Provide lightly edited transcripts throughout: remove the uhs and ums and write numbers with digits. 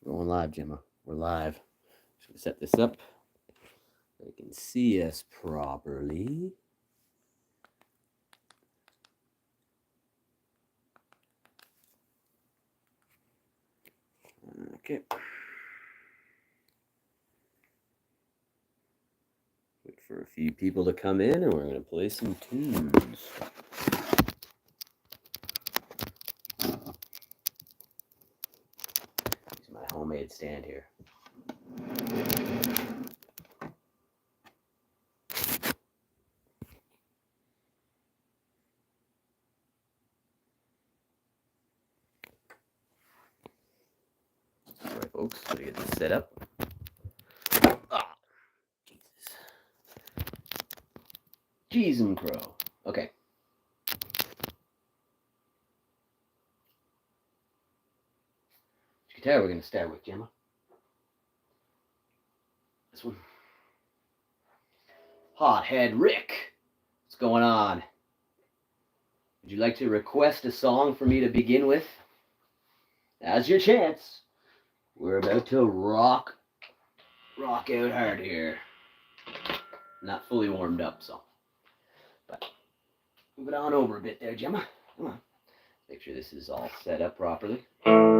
Going live, Gemma. We're live. Just gonna set this up so you can see us properly. Okay. Wait for a few people to come in, and we're gonna play some tunes. Use my homemade stand here. Sorry, folks. Gotta get this set up. Ah, Jesus. Cheese and crow. Okay. Which guitar we're gonna start with, Gemma? This one. Hothead Rick. What's going on? Would you like to request a song for me to begin with? Now's your chance. We're about to rock out hard here. Not fully warmed up, so. But move it on over a bit there, Gemma. Come on. Make sure this is all set up properly. How's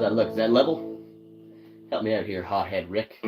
that look? Is that level? Help me out here, Hothead Rick.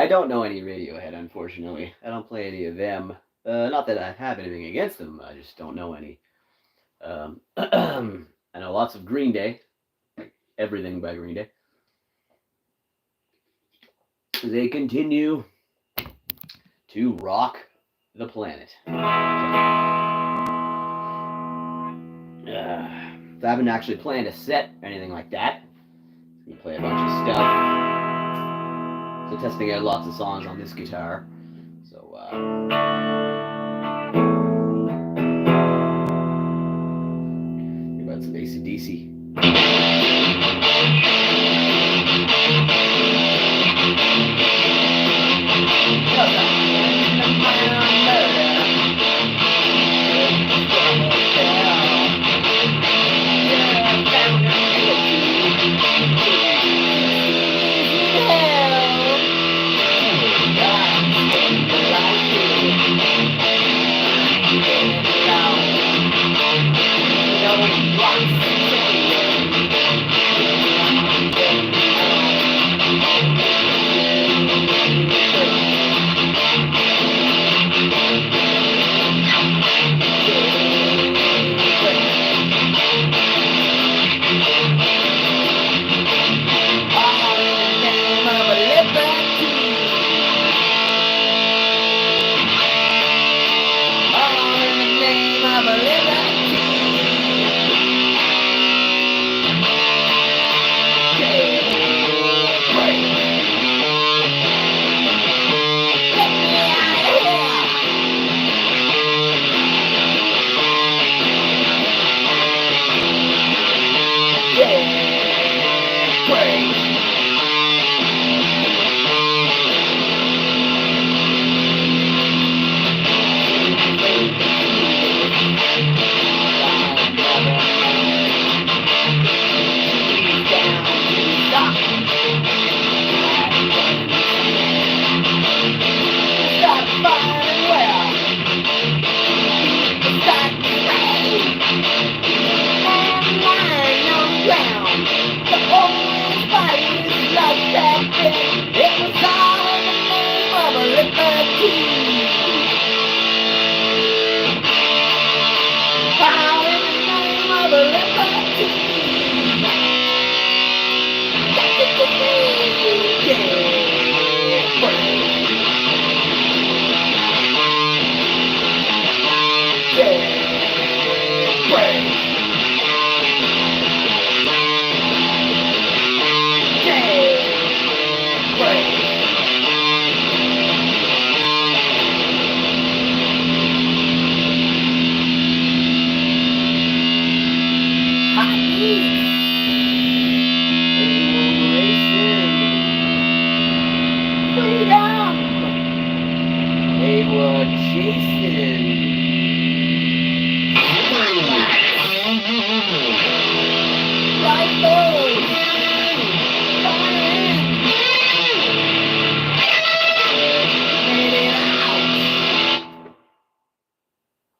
don't know any Radiohead, unfortunately. I don't play any of them. Not that I have anything against them, I just don't know any. I know lots of Green Day, everything by Green Day. They continue to rock the planet. I haven't actually planned a set or anything like that. I'm gonna play a bunch of stuff. So testing out lots of songs on this guitar. So about some AC/DC.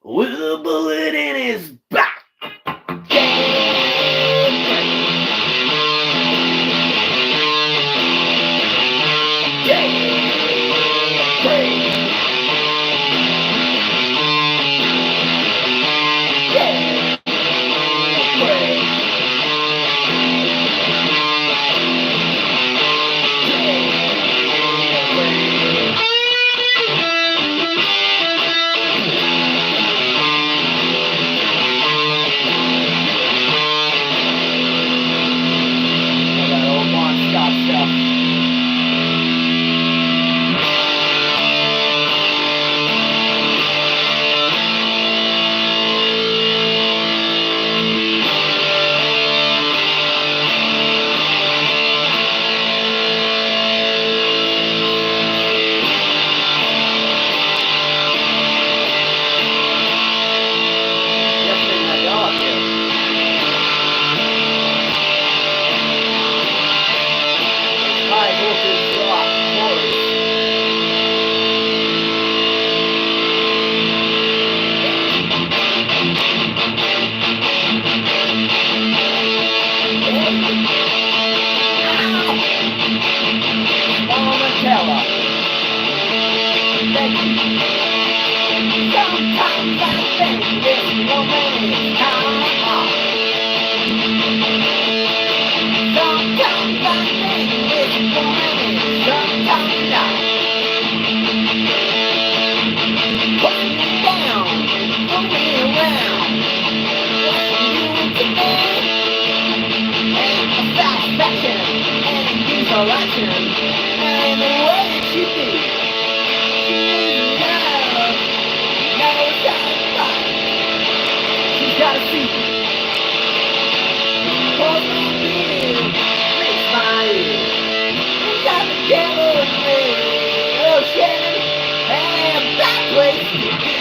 With a bullet in his back. thing this woman is hot. Sometimes I think this woman is, sometimes not. Push me down, throw me around. What you doing to me? Ain't a satisfaction, and it gives a action. And the way it should be. She needs love, no time fight. She's got a secret. Hold my beard, makes my ear. You got the devil in me. Oh, Shannon, and a bad place to be.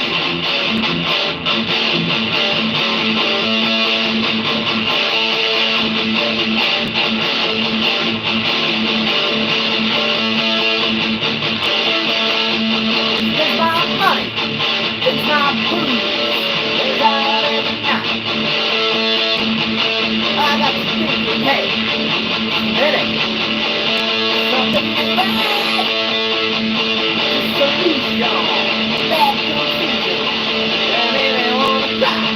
It's my money, it's my booze, it's out every night. I got to thinking, hey, it ain't something bad. Solution, bad confusion, and it ain't wanna cry.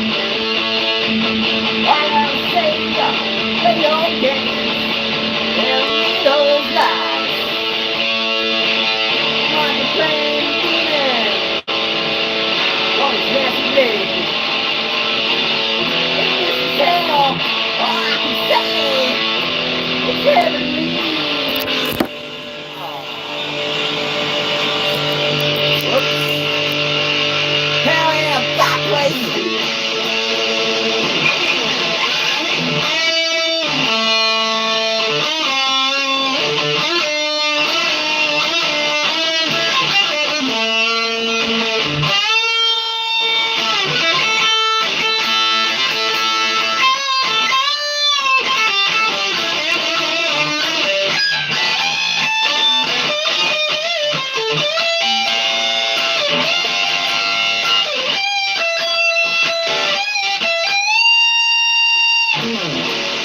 I gotta say, play your games, and read those lies. When you're playing demons, on his nasty legs. If this is hell, all I can say, it's heavenly. Whoops. Hell yeah, bad place to be.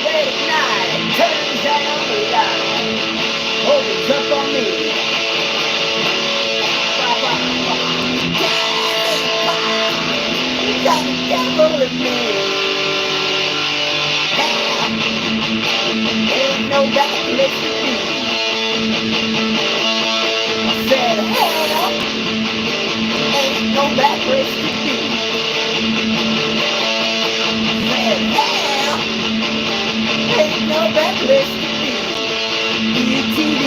Late at night, turns down the light, opens up on me. You got the devil in me. Ain't no better place to be. I said, hell, ain't no bad place to be. I said, hell, ain't no bad place to be. UTV.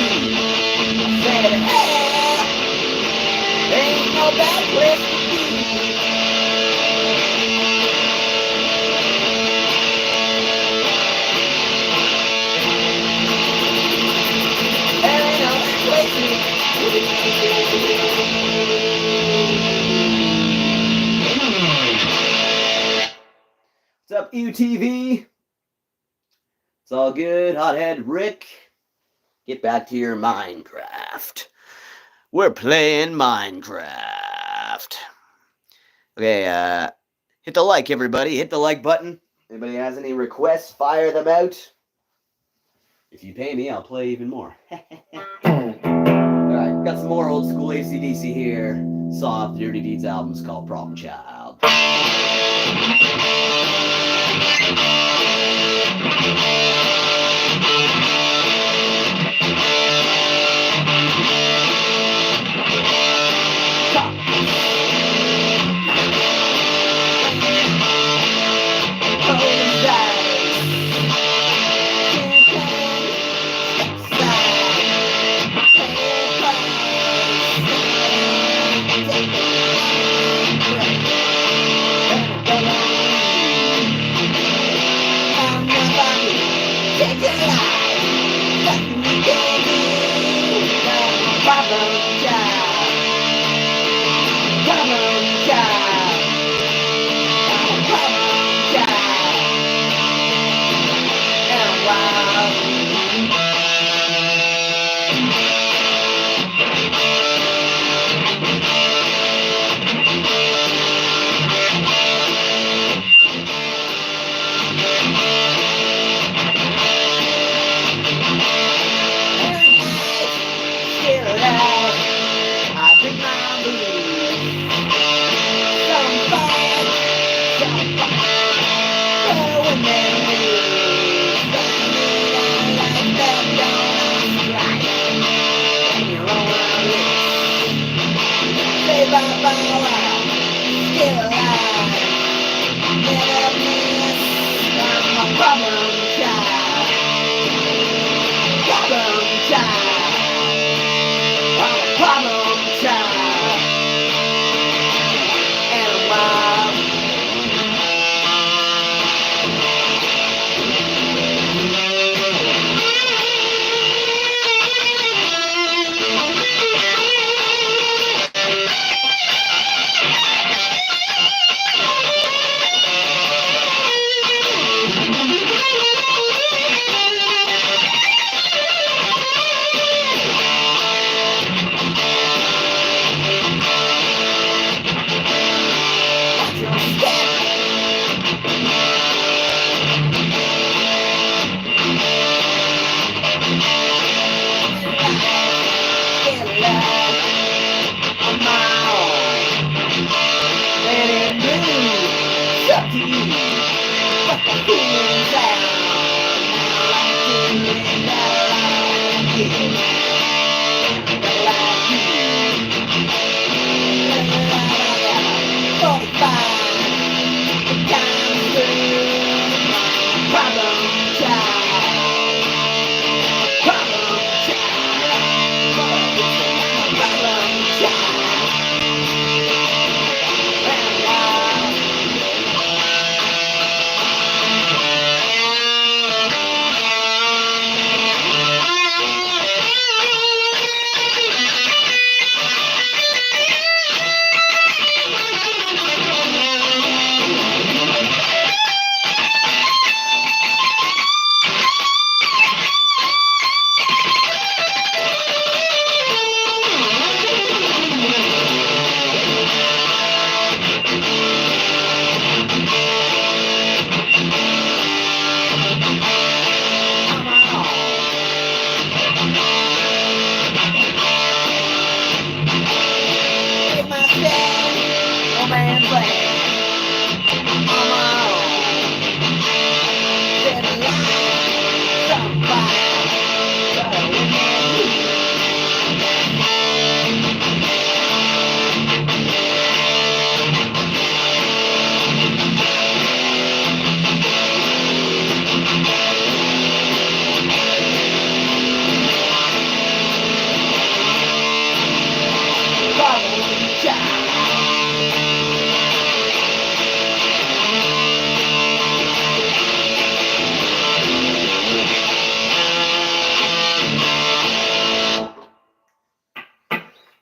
I said, hell, ain't no bad place to be. There ain't no bad place to be. What's up, UTV? It's all good, hothead Rick. Get back to your Minecraft. We're playing Minecraft. Okay, hit the like, everybody. Hit the like button. Anybody has any requests, fire them out. If you pay me, I'll play even more. Alright, got some more old school AC/DC here. Soft Dirty Deeds albums called Problem Child.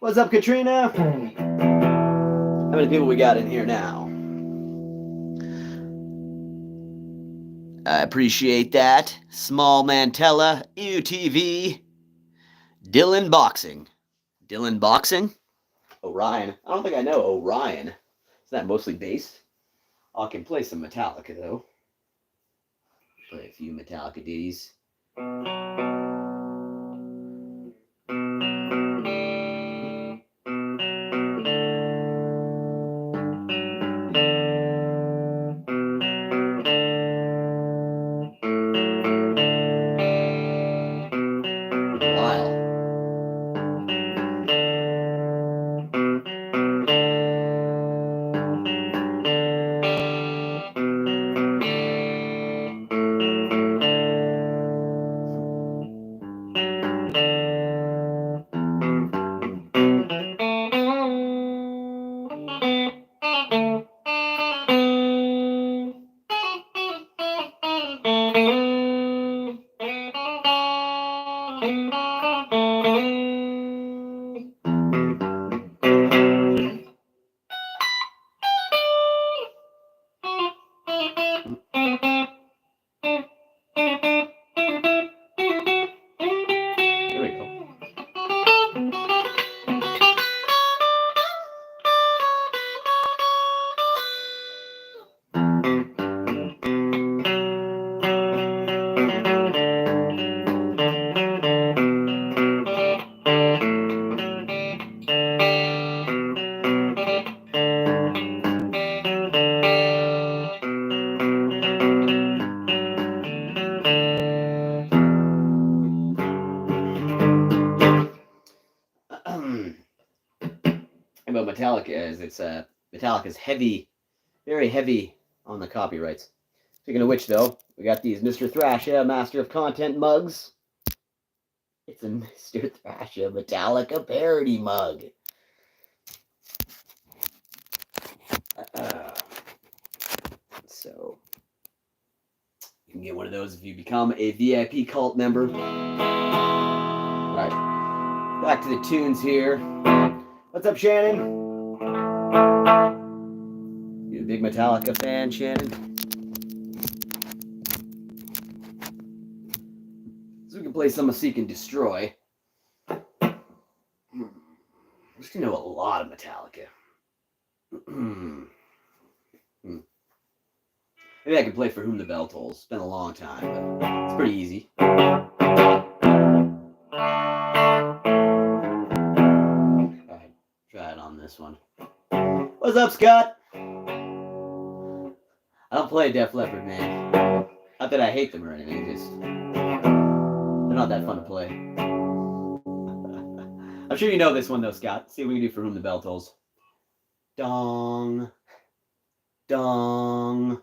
What's up, Katrina? How many people we got in here now? I appreciate that. Small Mantella, UTV, Dylan Boxing. Dylan Boxing? Orion. I don't think I know Orion. Is that mostly bass? I can play some Metallica, though. Play a few Metallica ditties. because it's Metallica's heavy, very heavy on the copyrights. Speaking of which, though, we got these Mr. Thrasha Master of Content mugs. It's a Mr. Thrasha Metallica parody mug. So you can get one of those if you become a VIP cult member. Alright, back to the tunes here. What's up, Shannon? You a big Metallica fan, Shannon? So we can play some of Seek and Destroy. I used to know a lot of Metallica. Maybe I could play For Whom the Bell Tolls. It's been a long time, but it's pretty easy. Alright, try it on this one. What's up, Scott? I don't play Def Leppard, man. Not that I hate them or anything, just they're not that fun to play. I'm sure you know this one though, Scott. See what we can do For Whom the Bell Tolls. Dong. Dong.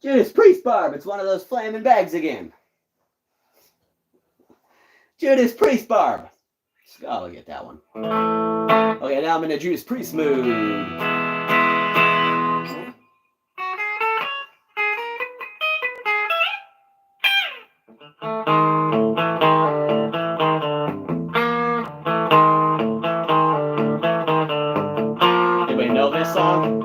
Judas Priest Barb, it's one of those flaming bags again. Judas Priest Barb. I'll get that one. Okay, now I'm in a Judas Priest mood. Anybody know this song?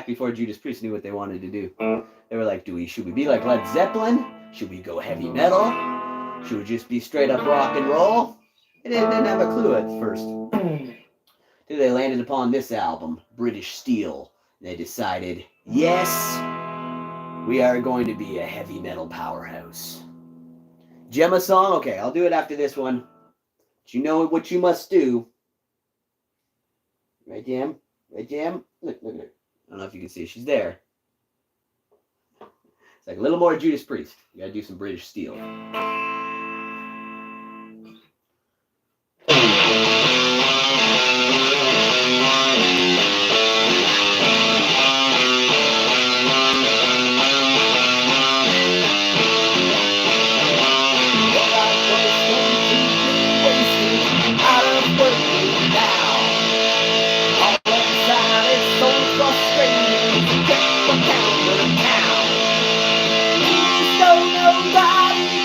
Before Judas Priest knew what they wanted to do. They were like, should we be like Led Zeppelin? Should we go heavy metal? Should we just be straight up rock and roll? They didn't have a clue at first. They landed upon this album, British Steel. They decided, yes, we are going to be a heavy metal powerhouse. Gemma song? Okay, I'll do it after this one. But you know what you must do. Right, Jam? Right, Jam? Look at her. I don't know if you can see. She's there. It's like a little more Judas Priest. You gotta do some British Steel.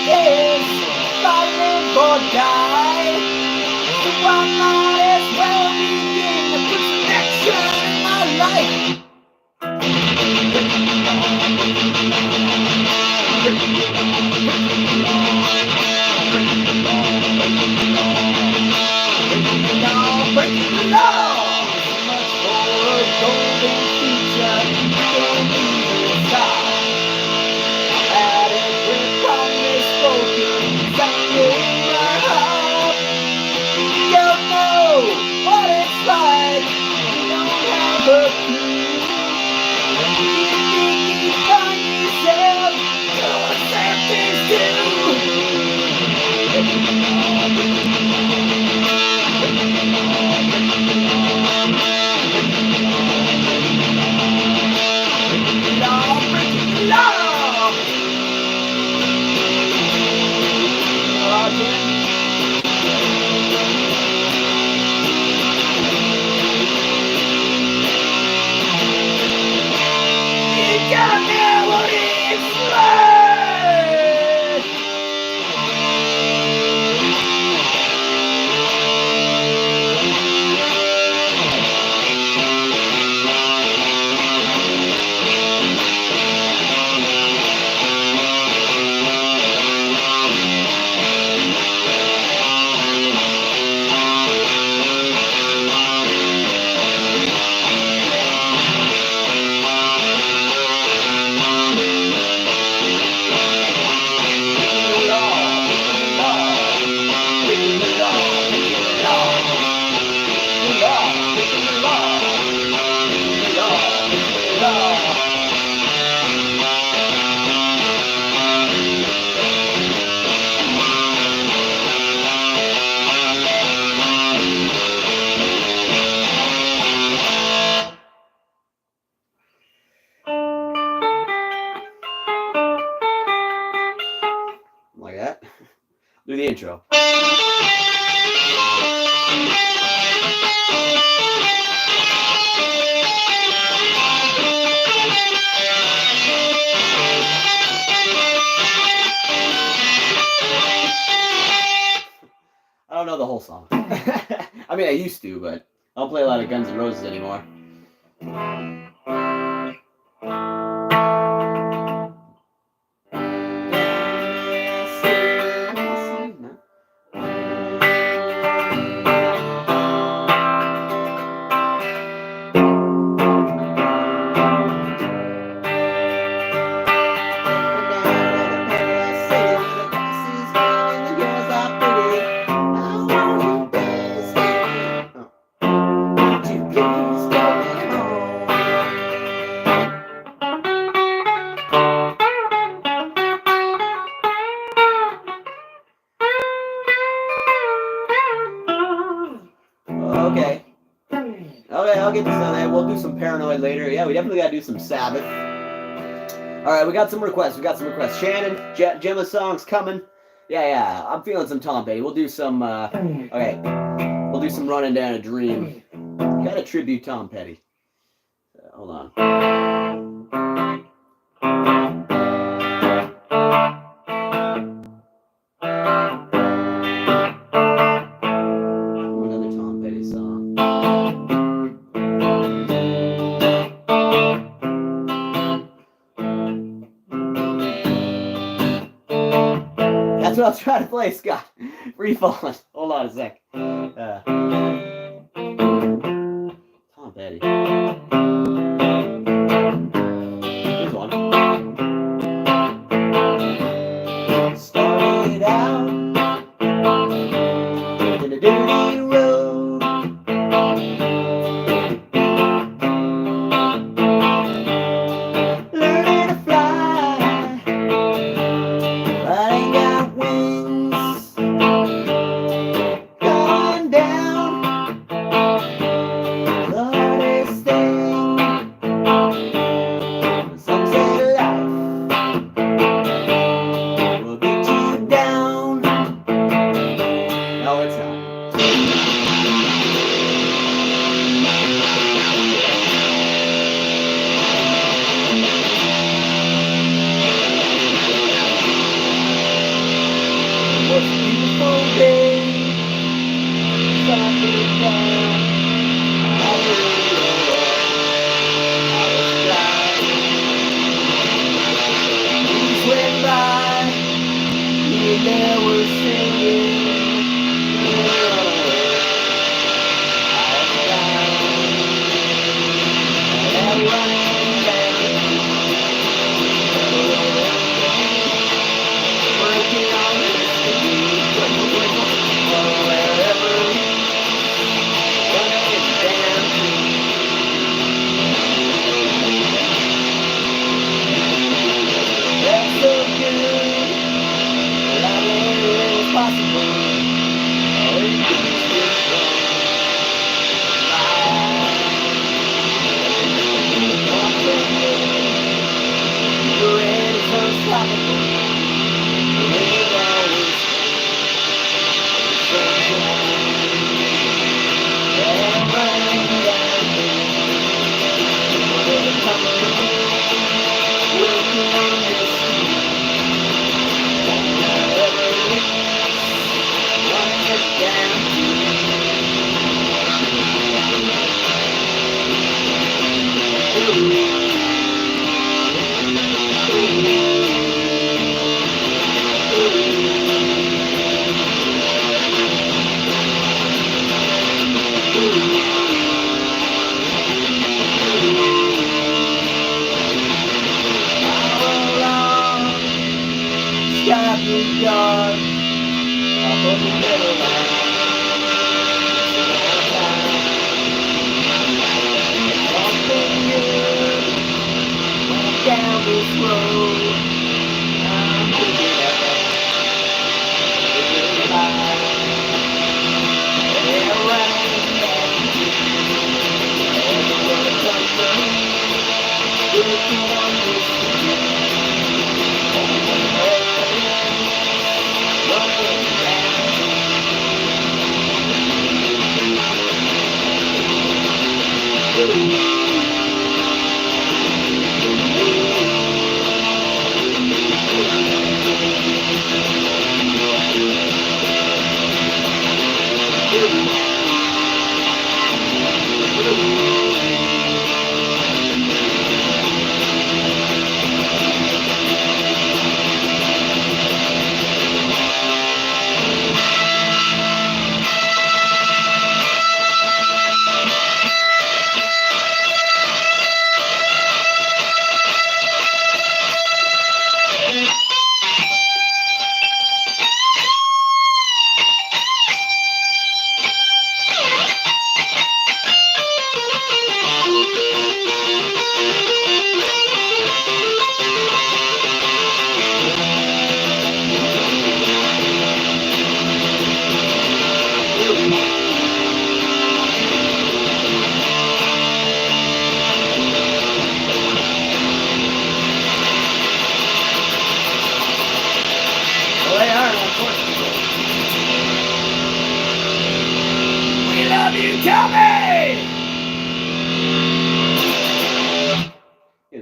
Yeah. intro. I don't know the whole song. I mean, I used to, but I don't play a lot of Guns N' Roses anymore. Okay. Okay, I'll get this on there. We'll do some Paranoid later. Yeah, we definitely gotta do some Sabbath. Alright, we got some requests. Shannon, Gemma songs coming. Yeah, I'm feeling some Tom Petty. We'll do some, okay. We'll do some Running Down a Dream. Gotta tribute Tom Petty. Hold on. Another Tom Petty song. That's what I was trying to play, Scott. Free falling. Hold on a sec. Tom Petty. Here's one. Started out in a dirty road. Learning to fly, but I ain't got wings. Going down the hardest thing. Some say life will beat you down. No, it's not. It was a beautiful day. Sun came down. I was blind. Trees went by. Here and there were singing. Down this road, I'm picking up Running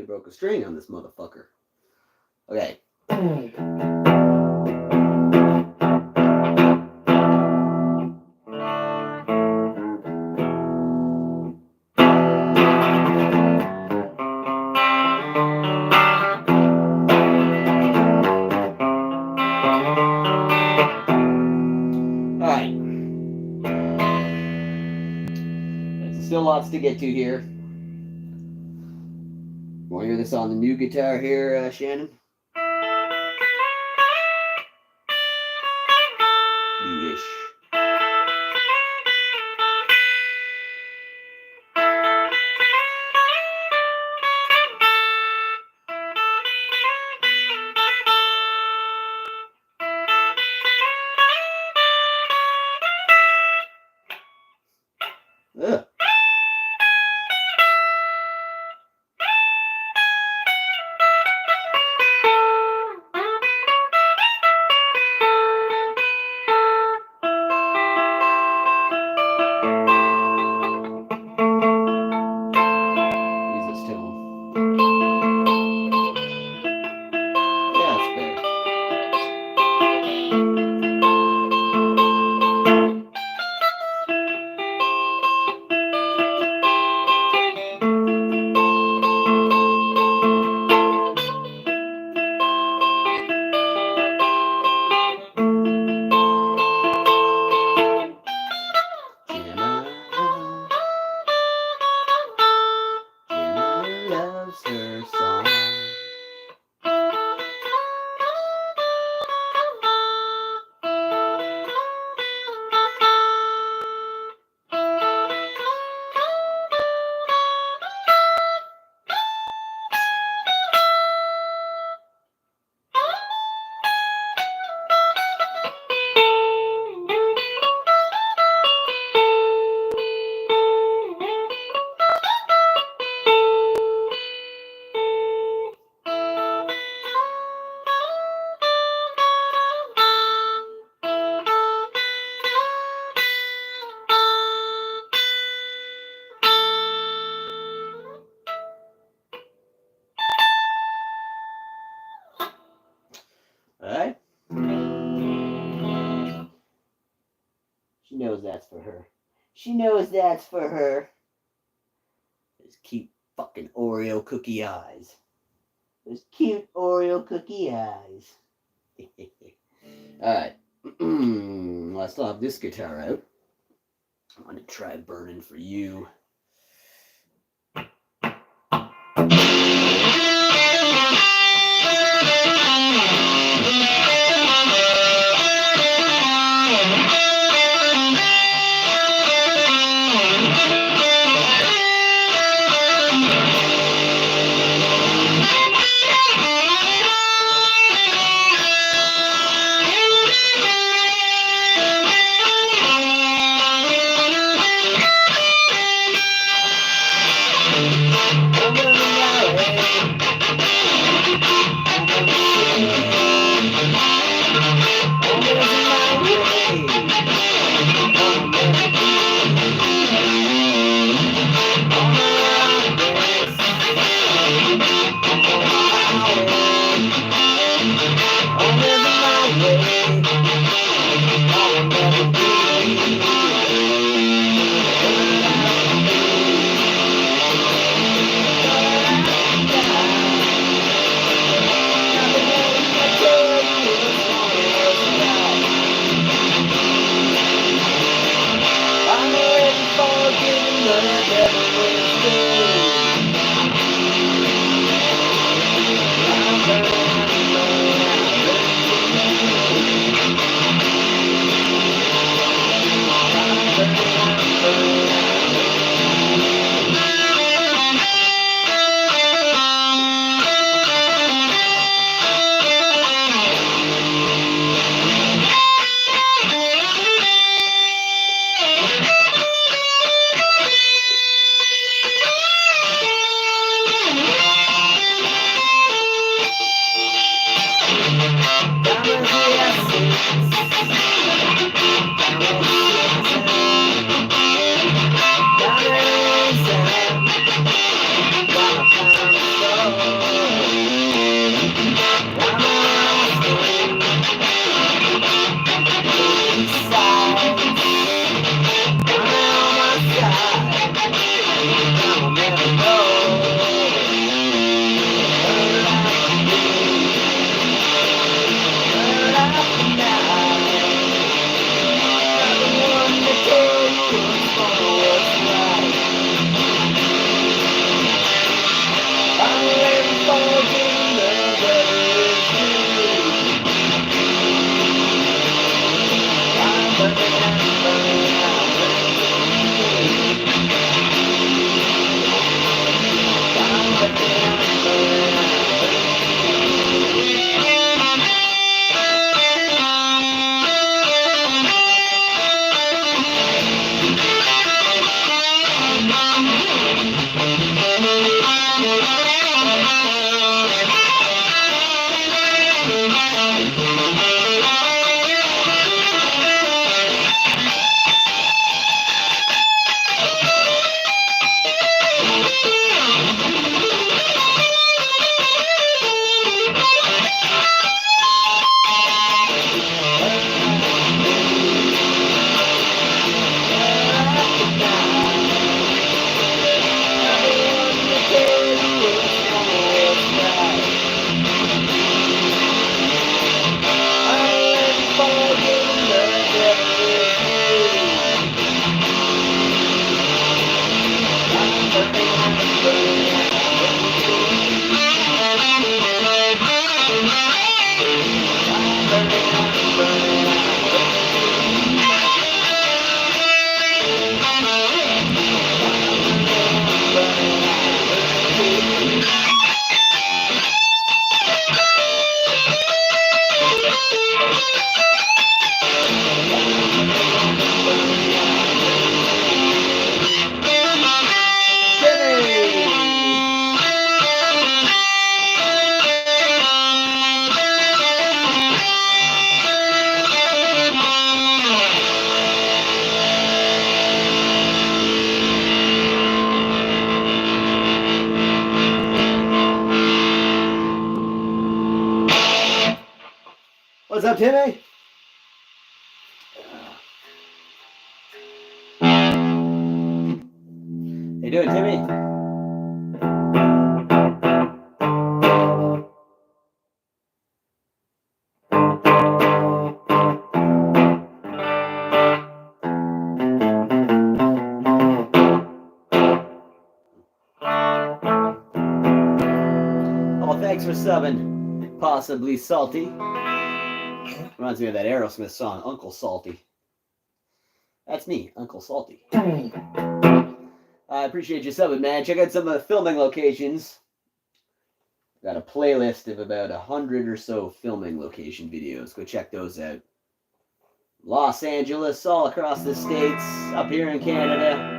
Broke a string on this motherfucker. Okay. Alright. There's still lots to get to here. Want to hear this on the new guitar here, Shannon? Newish. Ugh. Alright? She knows that's for her. She knows that's for her. Those cute fucking Oreo cookie eyes. Those cute Oreo cookie eyes. Alright. Well, I still have this guitar out. I'm going to try burning for you. doing, Timmy? How you doing, Timmy? Oh, thanks for subbing. Possibly Salty. Reminds me of that Aerosmith song, Uncle Salty. That's me, Uncle Salty. I appreciate you subbing, man. Check out some of the filming locations. Got a playlist of about 100 or so filming location videos. Go check those out. Los Angeles, all across the States, up here in Canada.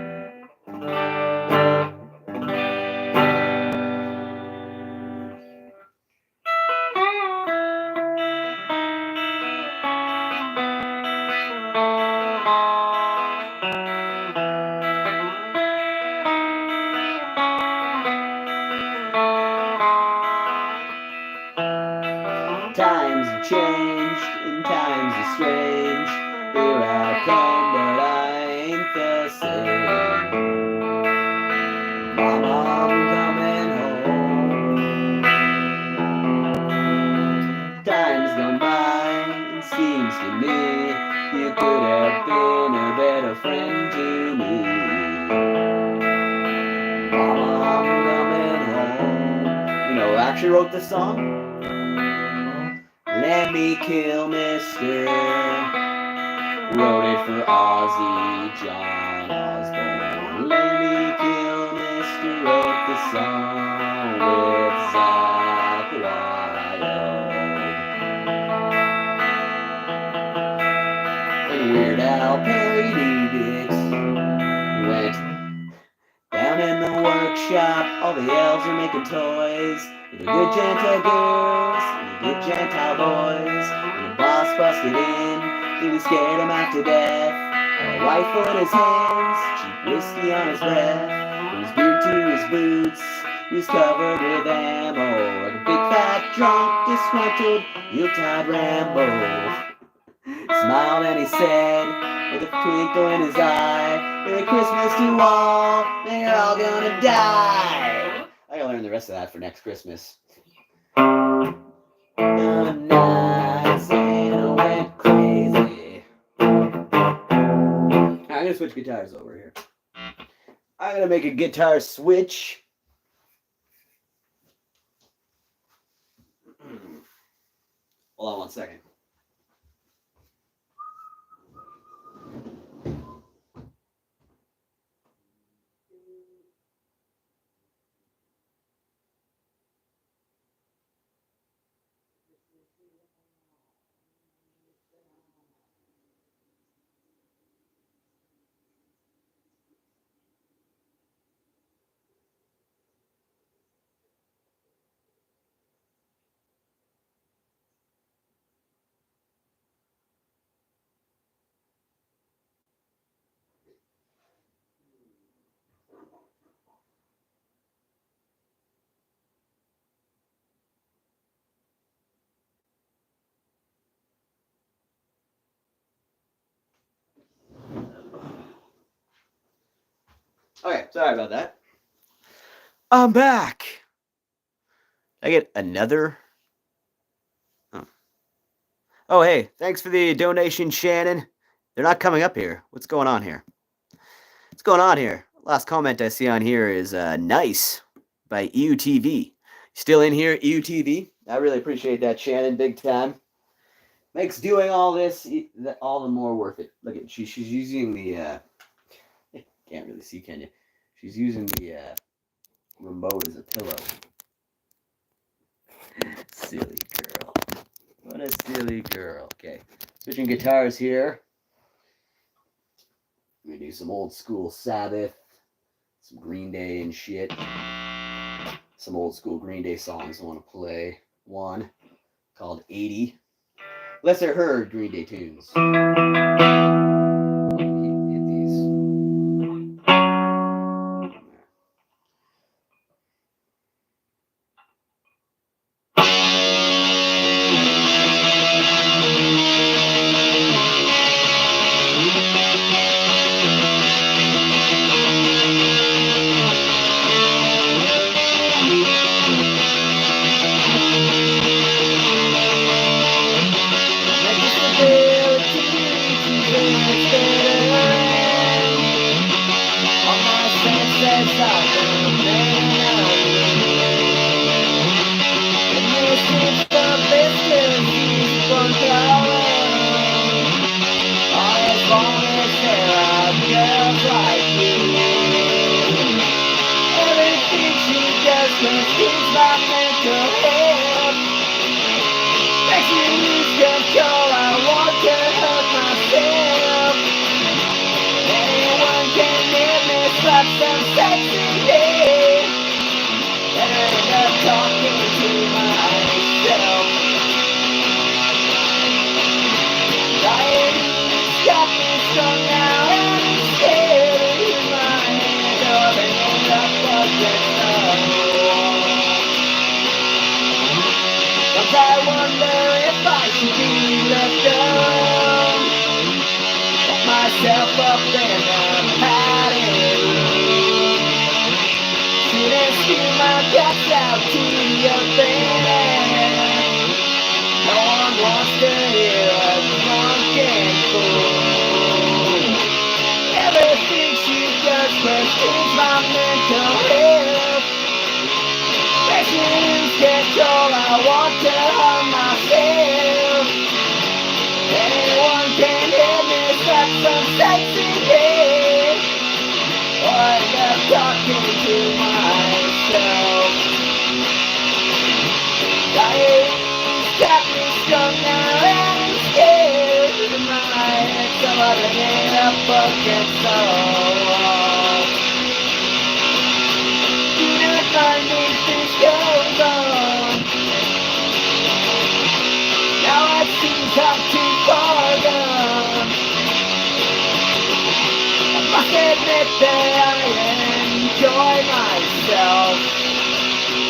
Times have changed, and times are strange. Here I come, but I ain't the same. Mama, I'm coming home. Time's gone by, it seems to me you could have been a better friend to me. Mama, I'm coming home. You know who actually wrote this song? Let me kill Mr. Wrote it for Ozzy John Osbourne. Let me kill Mr. Wrote the song with Zach Wild. And Weird Al parodied it. Went down in the workshop, all the elves are making toys. The good Gentile girls, and the good Gentile boys. And the boss busted in, he scared him half to death. A rifle in his hands, cheap whiskey on his breath. From his beard to his boots, he was covered with ammo. Like a big fat drunk, disgruntled, Yuletide Rambo. Smiled and he said, with a twinkle in his eye, Merry Christmas to all, and you're all gonna die. I gotta learn the rest of that for next Christmas. The night Santa went crazy. I'm gonna switch guitars over here. I'm gonna make a guitar switch. Hold on one second. Okay, sorry about that. I'm back. I get another. Oh, hey, thanks for the donation, Shannon. They're not coming up here. What's going on here? What's going on here? Last comment I see on here is nice by EUTV. Still in here, EUTV? I really appreciate that, Shannon, big time. Makes doing all this all the more worth it. Look at she's using the can't really see, can you? She's using the remote as a pillow. Silly girl. What a silly girl. Okay, switching guitars here. We're gonna do some old school Sabbath, some Green Day and shit. Some old school Green Day songs I want to play. One called 80. Lesser heard Green Day tunes. Hit these. questions my mental health. Makes me lose control, I want to hurt myself. Anyone can hear me slap some sexy head, and I end up talking to myself. Anxiety's got me strung out and I'm scared with my hands up hanging up against the wall. Sometimes I wonder if I should be left alone. Lock myself up in a padded room. Should I spew my guts out to the open air? No one wants to hear a drunken fool. Everything she does questions my mental health. Makes me lose control, I want to harm myself. Anyone can hear me slap some sexy head, or I end up talking to myself. Got me strung out and I'm scared in my head, so I hang up against the wall. Do not mind me, this goes on. Now I seem I'm too far gone. I must admit that I enjoy myself.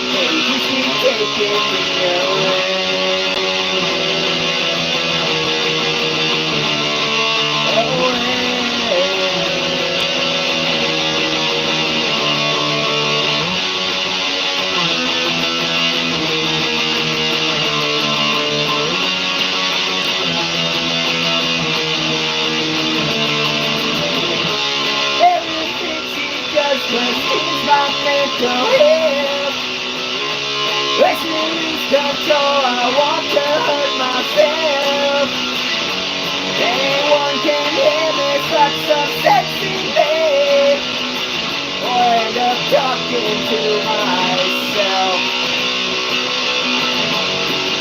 Maybe you keep taking me away. Questions my mental health. Makes me lose control, I want to hurt myself. Anyone can hear me slap some sexy babe, or end up talking to myself.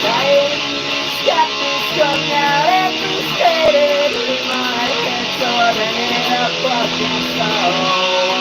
Anxiety's got me strung out and frustrated in my head, so I'm hanging up against the wall.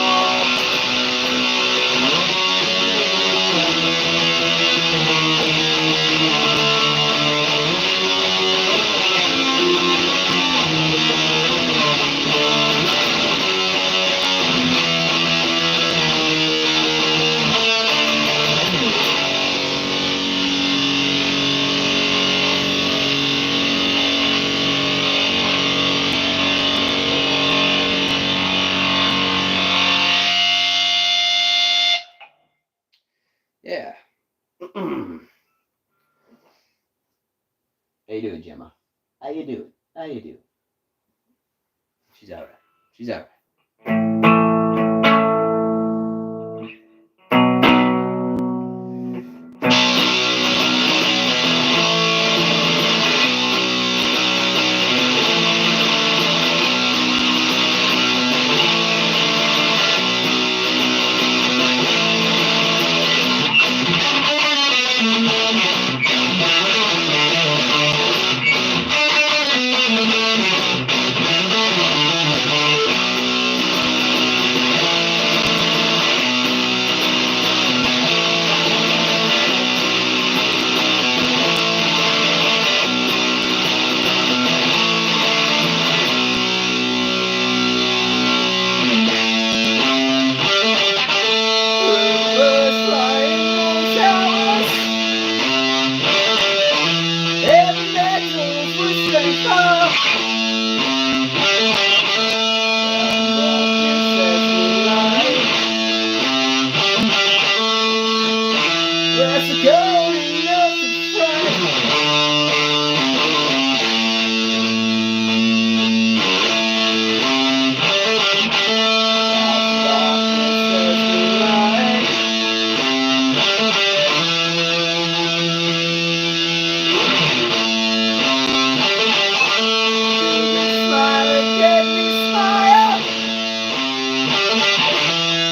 Yeah. How you doing, Gemma? How you doing? How you doing? She's alright. She's alright.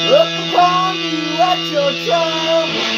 Look upon you at your trial.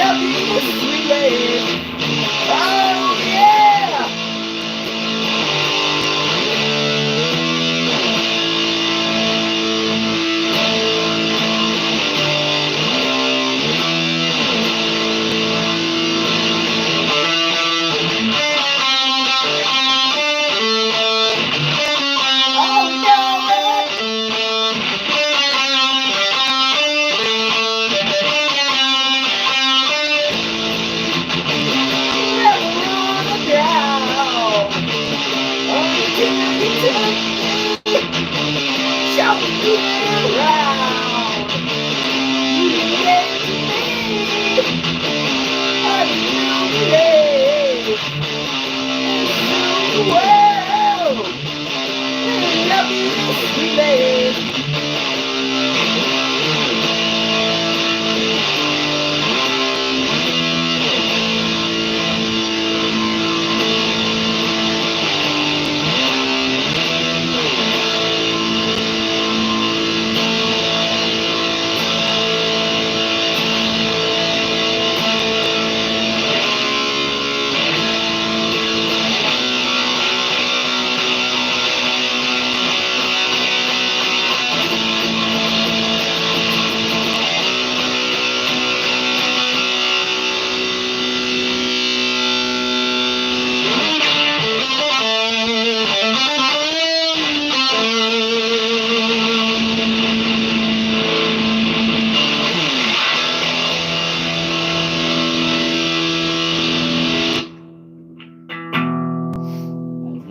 love you, sweet lady. Oh, yeah.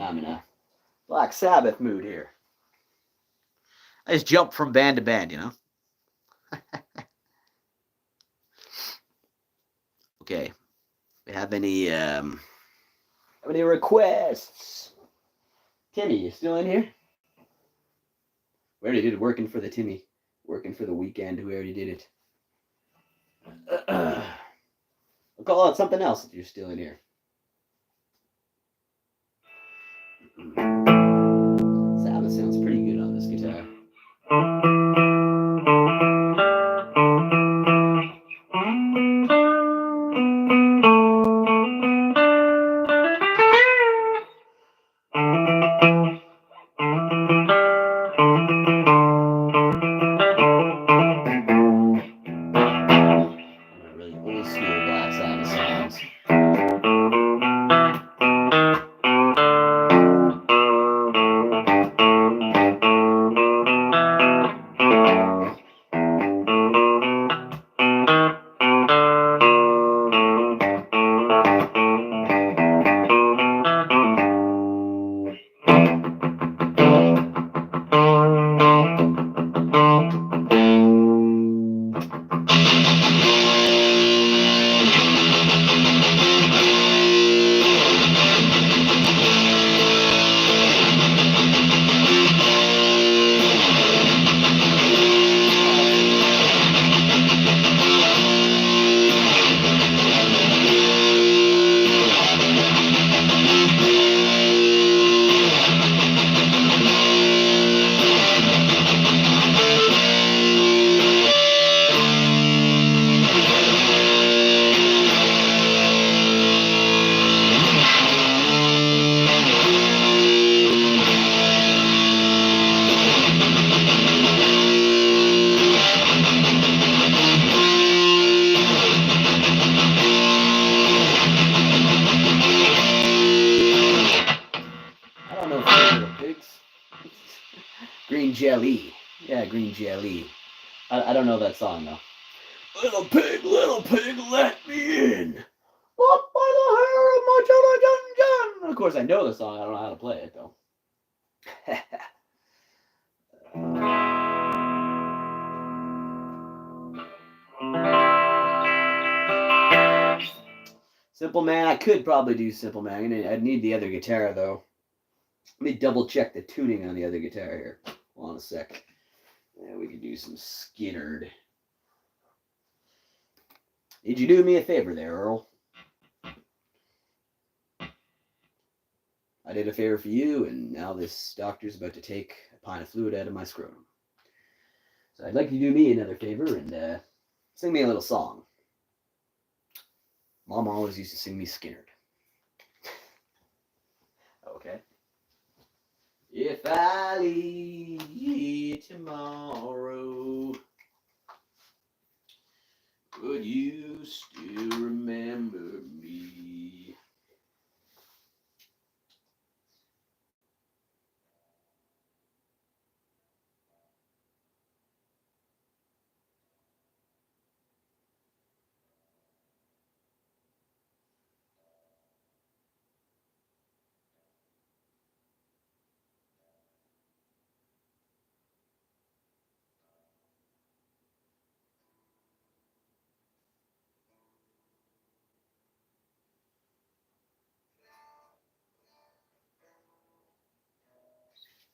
I'm in a Black Sabbath mood here. I just jump from band to band, you know? Okay. We have any requests? Timmy, you still in here? We already did working for the Timmy. Working for the weekend. We already did it. I'll call out something else if you're still in here. Sabbath sounds pretty good on this guitar. Really old school Black Sabbath songs. Green jelly. Yeah, green jelly. I don't know that song though. Little pig, let me in. Up by the hair of my jelly gun. Of course, I know the song. I don't know how to play it though. Simple Man. I could probably do Simple Man. I'd need the other guitar though. Let me double check the tuning on the other guitar here. Hold on a sec. Yeah, we could do some Skinnerd. Did you do me a favor there, Earl? I did a favor for you, and now this doctor's about to take a pint of fluid out of my scrotum. So I'd like you to do me another favor and sing me a little song. Mom always used to sing me Skinnerd. Okay. If I leave tomorrow, would you still remember me?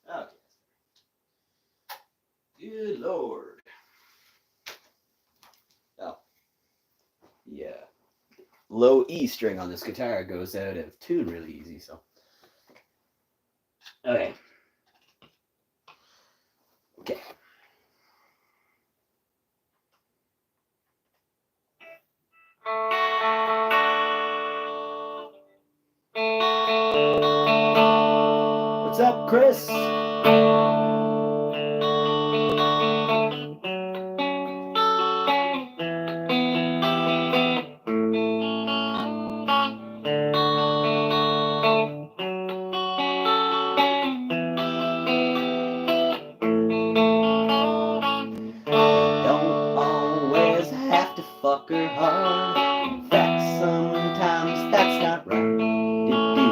Okay. Good Lord. Oh, yeah. Low E string on this guitar goes out of tune really easy, so. Okay. Okay. What's up, Chris? Fuck her hard. In fact, sometimes that's not right to do.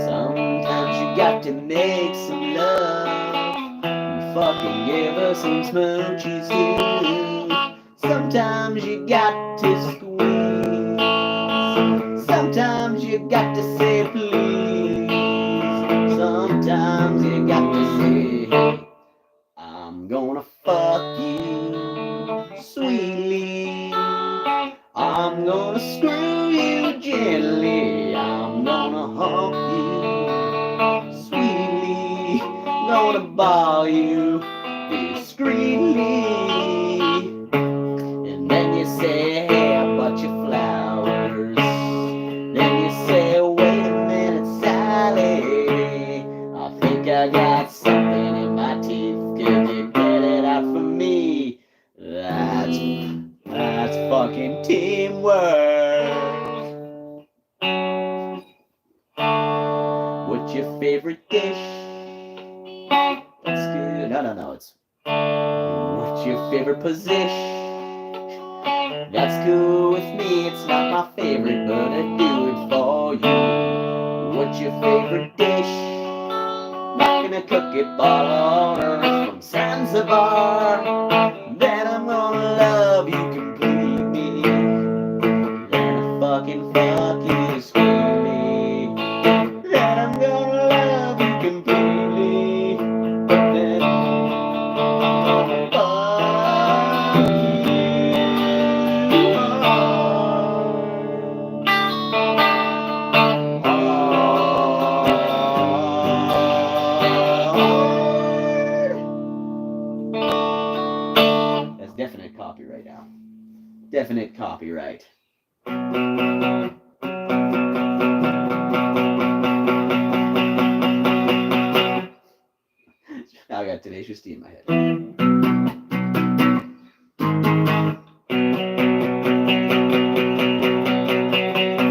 Sometimes you got to make some love and fucking give her some smoochies too. Sometimes you got to squeeze. Sometimes you got to say please. Sometimes you got to say, hey, I'm gonna fuck you sweetly. I'm gonna screw you gently. I'm gonna hump you sweetly. Gonna ball you discreetly. And then you say, hey, I bought you flowers. Then you say, wait a minute, Sally. I think I got something in my teeth. Could you get it out for me? That's fucking teamwork. What's your favorite dish? That's good. No. It's what's your favorite position? That's cool with me. It's not my favorite, but I do it for you. What's your favorite dish? Not gonna cook it, but I'll order it from Zanzibar. Then I'm gonna love you completely. Then I fucking fuck you sweetly. Then I'm gonna love you completely. Then I'm gonna fuck you. That's definite copyright now. Definite copyright. Now I got Tenacious D in my head.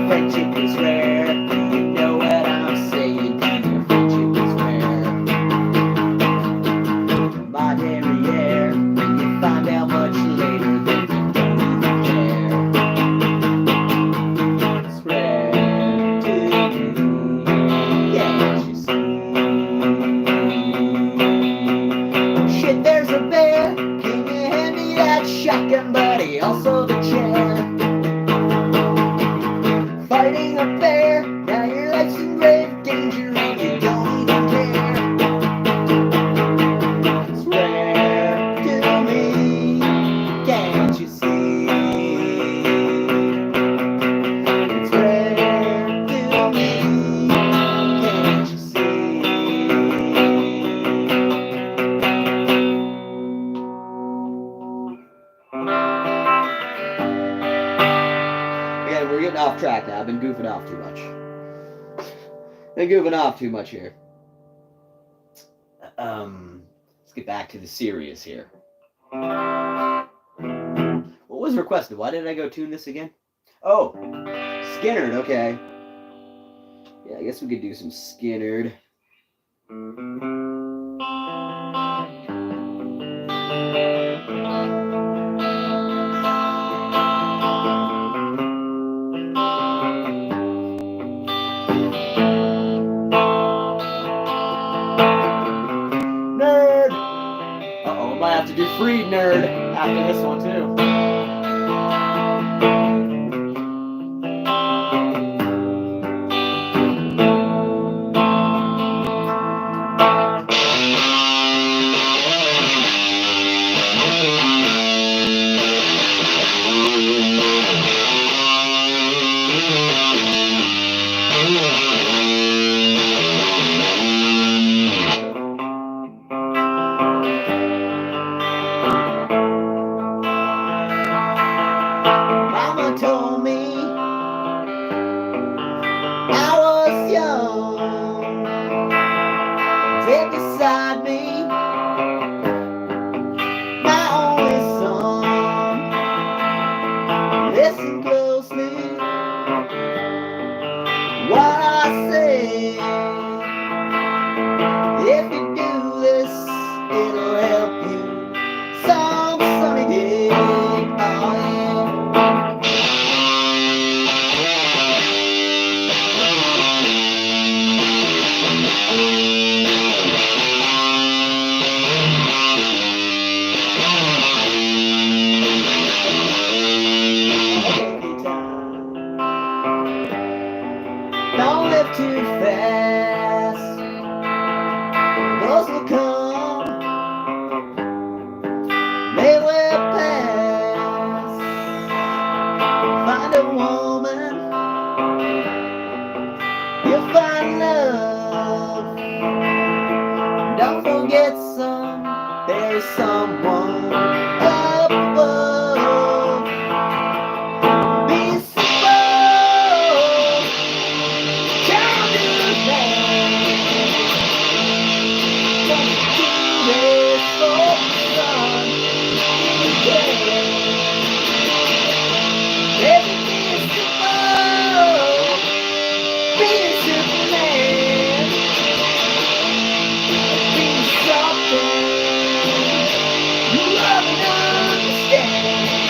Friendship is rare. You know what I'm saying to you. Friendship is rare. My derriere. And you find out much later that you don't even care. It's rare to me. Yeah, you see. Shit, there's a bear. Can you hand me that shotgun, buddy? Also the chair. Fighting a bear, now your life's in grave danger and you don't even care. It's rare to me, can't you see? It's rare to me, can't you see? We we're getting off track now. I've been goofing off too much. Here. Let's get back to the serious here. What was requested? Why did I go tune this again? Oh, Skinnerd, okay. Yeah, I guess we could do some Skinnerd. Nerd! Uh-oh, I might have to do Freed Nerd after this one, too. Beside me, my only son. Listen closely, what I say. If you do this, it'll help you some sunny day. Oh, don't live too fast. Those will come, they will pass. Find a woman, you'll find love. Don't forget there's someone up above. Be simple. Can't do that. Don't do this for fun. You can. Everything is simple. Be a simple man. Be something you love and understand.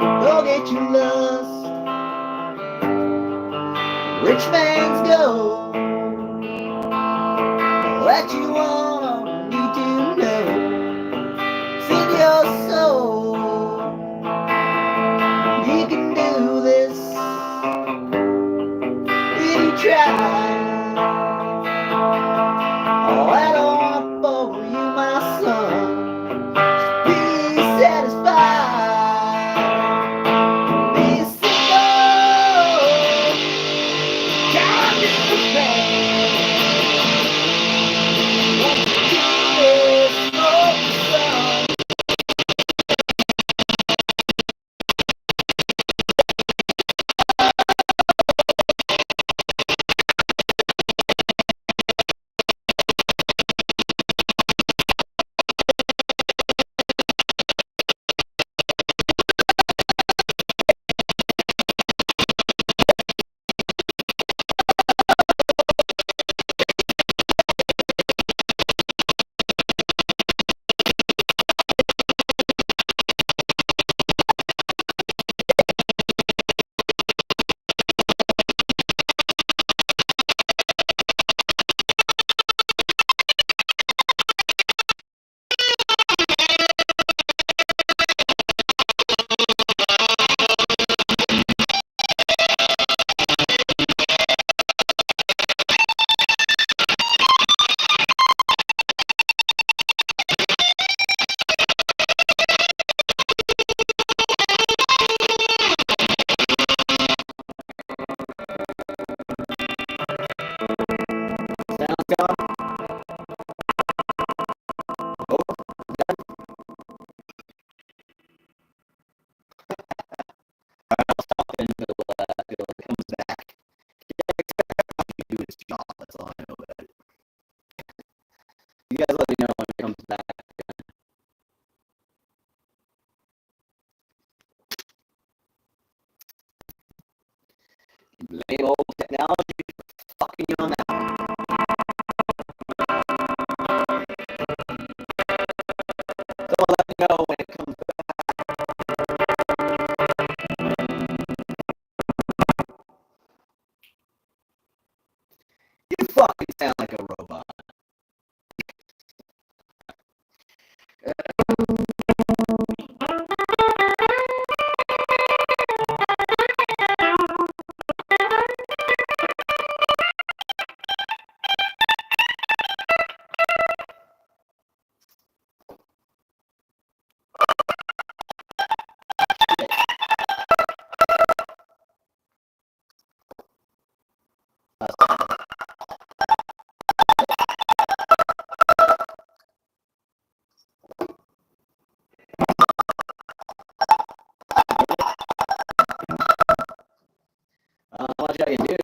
Go get your lust, rich man's gold. What you want, need to know. Feed your soul. You can do this if you try. Oh, I don't want for you, my son. Be satisfied. Be simple. Can't do that. Won't you do this for the sun? its job. That's all I know about it. You guys let me know when it comes back. Blame old technology for fucking you on that one. Someone let me know when it comes back. You fucking sound like a robot. Not much I can do.